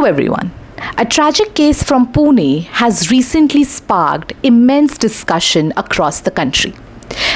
Hello everyone. A tragic case from Pune has recently sparked immense discussion across the country.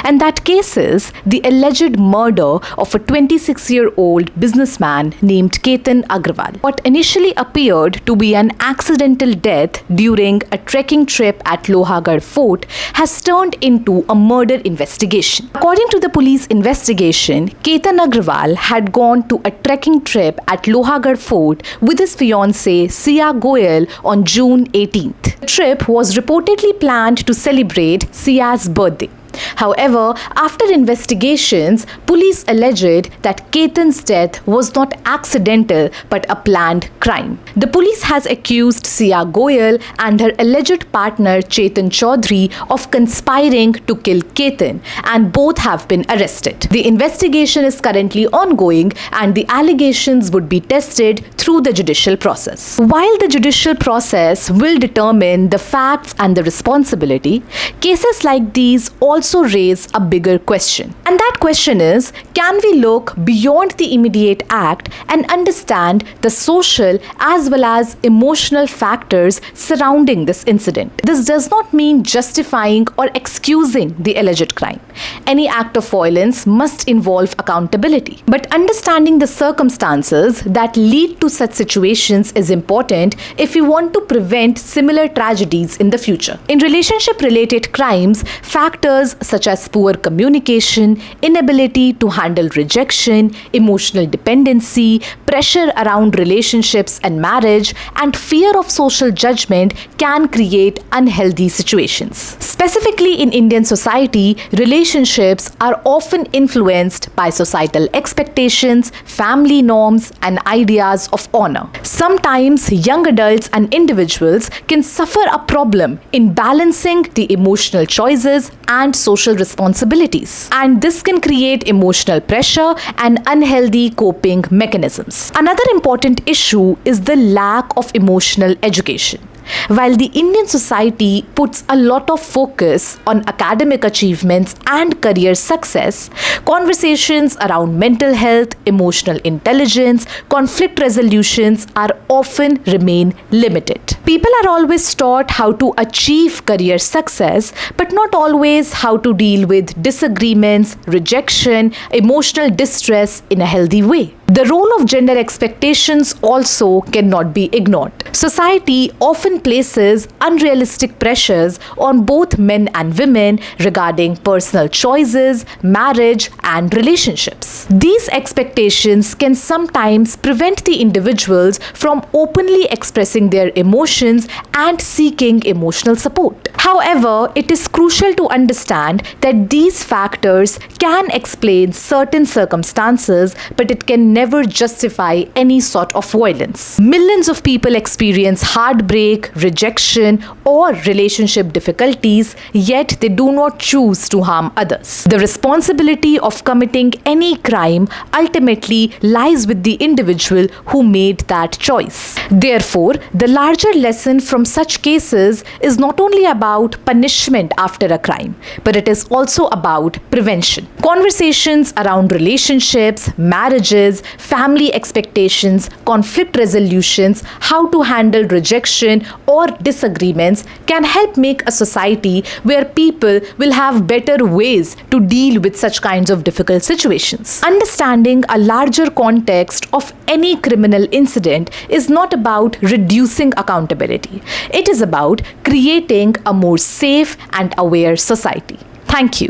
And that case is the alleged murder of a 26-year-old businessman named Ketan Agrawal. What initially appeared to be an accidental death during a trekking trip at Lohagad Fort has turned into a murder investigation. According to the police investigation, Ketan Agrawal had gone to a trekking trip at Lohagad Fort with his fiancee Siya Goyal on June 18th. The trip was reportedly planned to celebrate Siya's birthday. However, after investigations, police alleged that Ketan's death was not accidental but a planned crime. The police has accused Siya Goyal and her alleged partner Chetan Chaudhary of conspiring to kill Ketan, and both have been arrested. The investigation is currently ongoing and the allegations would be tested through the judicial process. While the judicial process will determine the facts and the responsibility, cases like these also raise a bigger question. And that question is, can we look beyond the immediate act and understand the social as well as emotional factors surrounding this incident? This does not mean justifying or excusing the alleged crime. Any act of violence must involve accountability. But understanding the circumstances that lead to such situations is important if we want to prevent similar tragedies in the future. In relationship-related crimes, factors such as poor communication, inability to handle rejection, emotional dependency, pressure around relationships and marriage, and fear of social judgment can create unhealthy situations. Specifically in Indian society, relationships are often influenced by societal expectations, family norms, and ideas of honor. Sometimes young adults and individuals can suffer a problem in balancing the emotional choices and social responsibilities. And this can create emotional pressure and unhealthy coping mechanisms. Another important issue is the lack of emotional education. While the Indian society puts a lot of focus on academic achievements and career success, conversations around mental health, emotional intelligence, conflict resolutions are often remain limited. People are always taught how to achieve career success, but not always how to deal with disagreements, rejection, emotional distress in a healthy way. The role of gender expectations also cannot be ignored. Society often places unrealistic pressures on both men and women regarding personal choices, marriage, and relationships. These expectations can sometimes prevent the individuals from openly expressing their emotions and seeking emotional support. However, it is crucial to understand that these factors can explain certain circumstances, but it can never justify any sort of violence. Millions of people experience heartbreak, rejection, or relationship difficulties, yet they do not choose to harm others. The responsibility of committing any crime ultimately lies with the individual who made that choice. Therefore, the larger lesson from such cases is not only about punishment after a crime, but it is also about prevention. Conversations around relationships, marriages, family expectations, conflict resolutions, how to handle rejection or disagreements can help make a society where people will have better ways to deal with such kinds of difficult situations. Understanding a larger context of any criminal incident is not about reducing accountability. It is about creating a more safe and aware society. Thank you.